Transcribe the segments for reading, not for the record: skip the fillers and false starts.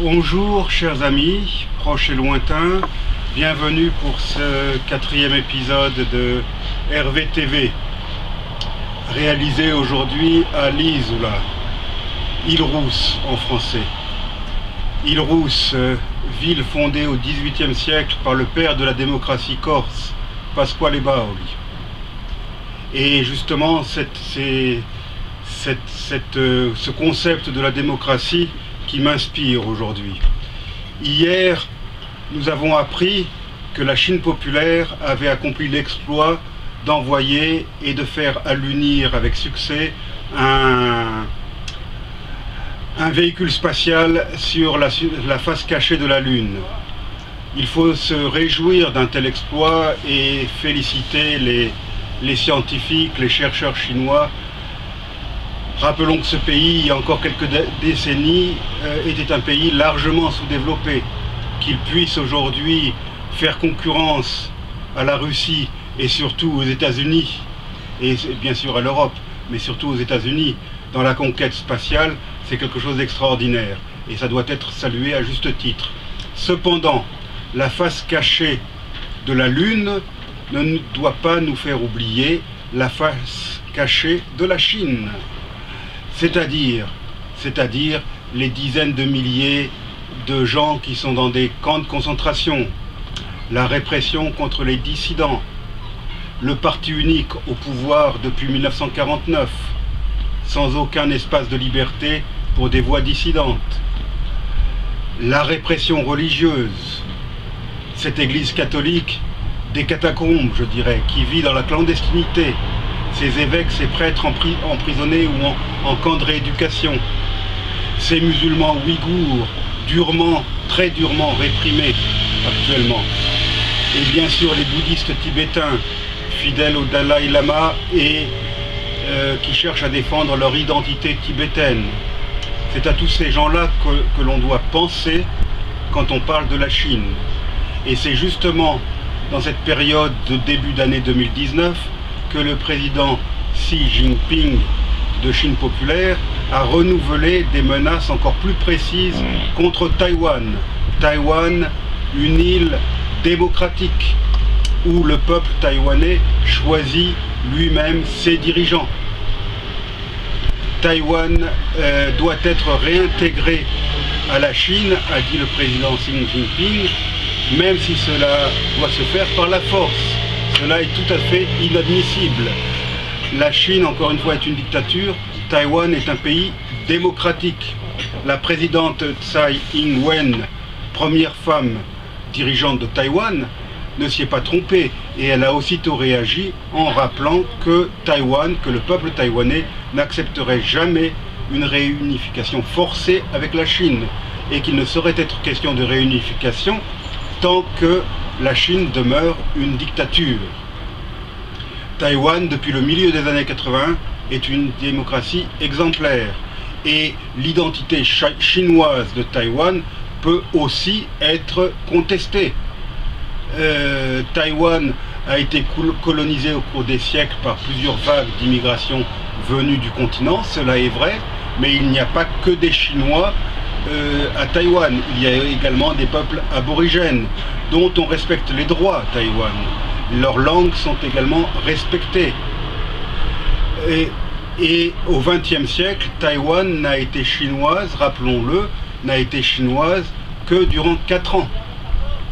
Bonjour chers amis, proches et lointains, bienvenue pour ce 4e épisode de RVTV, réalisé aujourd'hui à l'Isola, Île-Rousse en français. Île-Rousse, ville fondée au XVIIIe siècle par le père de la démocratie corse, Pasquale Baoli. Et justement, ce concept de la démocratie qui m'inspire aujourd'hui. Hier, nous avons appris que la Chine populaire avait accompli l'exploit d'envoyer et de faire allunir avec succès un véhicule spatial sur la face cachée de la Lune. Il faut se réjouir d'un tel exploit et féliciter les scientifiques, les chercheurs chinois. Rappelons que ce pays, il y a encore quelques décennies, était un pays largement sous-développé. Qu'il puisse aujourd'hui faire concurrence à la Russie et surtout aux États-Unis, et bien sûr à l'Europe, mais surtout aux États-Unis, dans la conquête spatiale, c'est quelque chose d'extraordinaire. Et ça doit être salué à juste titre. Cependant, la face cachée de la Lune ne doit pas nous faire oublier la face cachée de la Chine. C'est-à-dire les dizaines de milliers de gens qui sont dans des camps de concentration, la répression contre les dissidents, le parti unique au pouvoir depuis 1949, sans aucun espace de liberté pour des voix dissidentes, la répression religieuse, cette église catholique des catacombes, je dirais, qui vit dans la clandestinité, ces évêques, ces prêtres emprisonnés ou en camp de rééducation, ces musulmans ouïghours, très durement réprimés actuellement, et bien sûr les bouddhistes tibétains, fidèles au Dalai Lama et qui cherchent à défendre leur identité tibétaine. C'est à tous ces gens-là que l'on doit penser quand on parle de la Chine. Et c'est justement dans cette période de début d'année 2019 que le président Xi Jinping de Chine populaire a renouvelé des menaces encore plus précises contre Taïwan. Taïwan, une île démocratique où le peuple taïwanais choisit lui-même ses dirigeants. Taïwan doit être réintégré à la Chine, a dit le président Xi Jinping, même si cela doit se faire par la force. Cela est tout à fait inadmissible. La Chine, encore une fois, est une dictature. Taïwan est un pays démocratique. La présidente Tsai Ing-wen, première femme dirigeante de Taïwan, ne s'y est pas trompée. Et elle a aussitôt réagi en rappelant que le peuple taïwanais n'accepterait jamais une réunification forcée avec la Chine. Et qu'il ne saurait être question de réunification tant que la Chine demeure une dictature. Taïwan, depuis le milieu des années 80, est une démocratie exemplaire. Et l'identité chinoise de Taïwan peut aussi être contestée. Taïwan a été colonisé au cours des siècles par plusieurs vagues d'immigration venues du continent, cela est vrai, mais il n'y a pas que des Chinois à Taïwan. Il y a également des peuples aborigènes dont on respecte les droits à Taïwan. Leurs langues sont également respectées. Et au XXe siècle, Taïwan n'a été chinoise, rappelons-le, n'a été chinoise que durant 4 ans.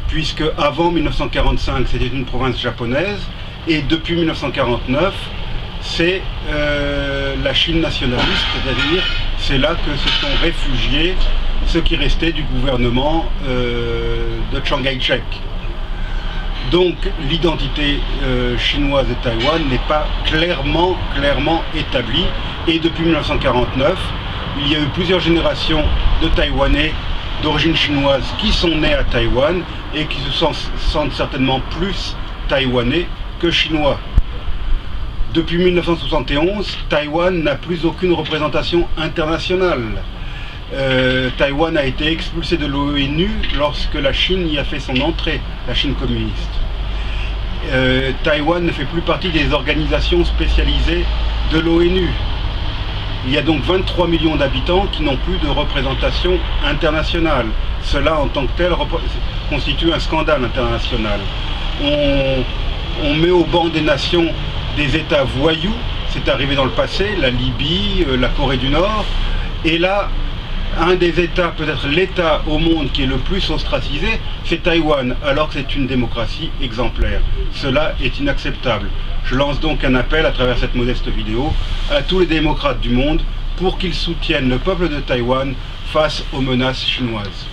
Puisque avant 1945, c'était une province japonaise, et depuis 1949, c'est la Chine nationaliste, c'est-à-dire c'est là que se sont réfugiés ceux qui restaient du gouvernement de Chiang Kai-shek. Donc l'identité chinoise de Taïwan n'est pas clairement établie, et depuis 1949, il y a eu plusieurs générations de Taïwanais d'origine chinoise qui sont nés à Taïwan et qui se sentent certainement plus taïwanais que chinois. Depuis 1971, Taïwan n'a plus aucune représentation internationale. Taïwan a été expulsé de l'ONU lorsque la Chine y a fait son entrée, la Chine communiste. Taïwan ne fait plus partie des organisations spécialisées de l'ONU. Il y a donc 23 millions d'habitants qui n'ont plus de représentation internationale. Cela, en tant que tel, constitue un scandale international. On met au banc des nations des États voyous, c'est arrivé dans le passé, la Libye, la Corée du Nord, et là, un des États, peut-être l'État au monde qui est le plus ostracisé, c'est Taïwan, alors que c'est une démocratie exemplaire. Cela est inacceptable. Je lance donc un appel à travers cette modeste vidéo à tous les démocrates du monde pour qu'ils soutiennent le peuple de Taïwan face aux menaces chinoises.